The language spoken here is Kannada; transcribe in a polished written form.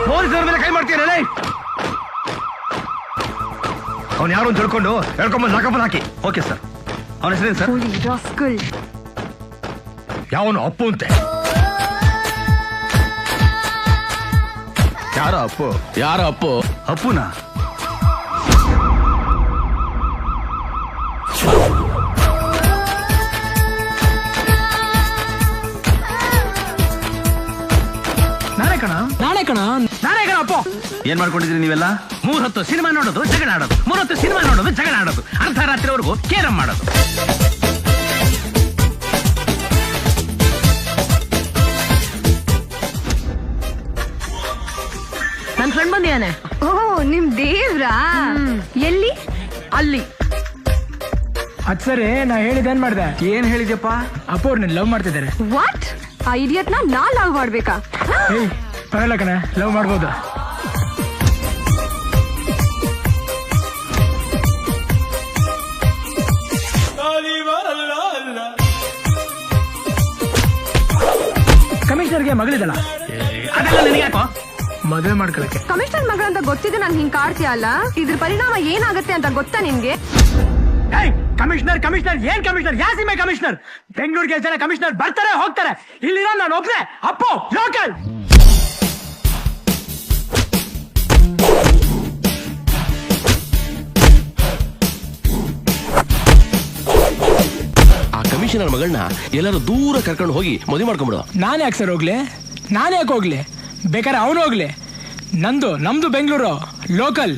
ಪೊಲೀಸರ ಮೇಲೆ ಕೈ ಮಾಡ್ತೀರಲ್ಲ. ಅವ್ನು ಯಾರು ಅಂತ ತಿಳ್ಕೊಂಡು ಹೇಳ್ಕೊಂಬಂದು ಲಾಕಪ್ಪಲ್ಲಿ ಹಾಕಿ. Okay sir. ಅವನ ಹೆಸರೇನು ಸರ್? ಯಾವನು? ಅಪ್ಪು ಅಂತೆ. ಯಾರ ಅಪ್ಪು? ಯಾರ ಅಪ್ಪು? ಅಪ್ಪುನಾ? ನಾನೇ ಕಣ ಅಪ್ಪ. ಏನ್ ಮಾಡ್ಕೊಂಡಿದ್ರಿ ನೀವೆಲ್ಲ? 3 ಹೊತ್ತು ಸಿನಿಮಾ ನೋಡೋದು, ಜಗಳ ಆಡೋದು, 3 ಹೊತ್ತು ಸಿನಿಮಾ ನೋಡೋದು, ಜಗಳ ಆಡೋದು, ಅರ್ಧ ರಾತ್ರಿವರೆಗೂ ಕೇರಂ ಮಾಡೋದು. ನನ್ ಫ್ರೆಂಡ್ ಬಂದಿಯಾನೆ. ಓ, ನಿಮ್ ದೇವ್ರಾ? ಎಲ್ಲಿ? ಅಲ್ಲಿ. ಅದ್ ಸರಿ, ನಾ ಹೇಳಿದೇನ್ ಮಾಡ್ದೆ? ಏನ್ ಹೇಳಿದ್ಯಪ್ಪ? ಅಪ್ಪ ಅವ್ರನ್ನ ಲವ್ ಮಾಡ್ತಿದ್ದಾರೆ. ವಾಟ್? ಆ ಇಡಿಯಟ್ ನಾ ಲವ್ ಮಾಡ್ಬೇಕಾ? ಏಯ್, ಪರಲ್ಲ ಕಣ, ಲವ್ ಮಾಡ್ಬೋದು. ಕಮಿಷನರ್ಗೆ ಮಗಳಿದಲ್ಲ, ಅದೆಲ್ಲ ನಿನಗೆ ಯಾಕೋ? ಮದುವೆ ಮಾಡ್ಕೊಳಕ್ಕೆ. ಕಮಿಷನರ್ ಮಗ ಅಂತ ಗೊತ್ತಿದ್ದು ನಾನು ಹಿಂಗ್ ಕಾಡ್ತೀಯ ಅಲ್ಲ, ಇದ್ರ ಪರಿಣಾಮ ಏನಾಗುತ್ತೆ ಅಂತ ಗೊತ್ತಾ ನಿನ್ಗೆ? ಕಮಿಷನರ್ ಕಮಿಷನರ್ ಏನ್ ಕಮಿಷನರ್? ಯಾವ ಸಿಮೆ ಕಮಿಷನರ್? ಬೆಂಗಳೂರಿಗೆ ಜನ ಕಮಿಷನರ್ ಬರ್ತಾರೆ ಹೋಗ್ತಾರೆ, ಇಲ್ಲಿರೋ ನಾನು ಒಬ್ನೇ ಅಪ್ಪು ಲೋಕಲ್. ಆ ಕಮಿಷನರ್ ಮಗಳನ್ನ ಎಲ್ಲರೂ ದೂರ ಕರ್ಕೊಂಡು ಹೋಗಿ ಮದುವೆ ಮಾಡ್ಕೊಂಡ್ಬಿಡು. ನಾನ್ ಯಾಕೆ ಸರ್ ಹೋಗ್ಲಿ? ನಾನ್ ಯಾಕೆ ಹೋಗ್ಲಿ? ಬೇಕಾದ್ರೆ ಅವನು ಹೋಗ್ಲಿ. ನಮ್ದು ಬೆಂಗಳೂರು ಲೋಕಲ್.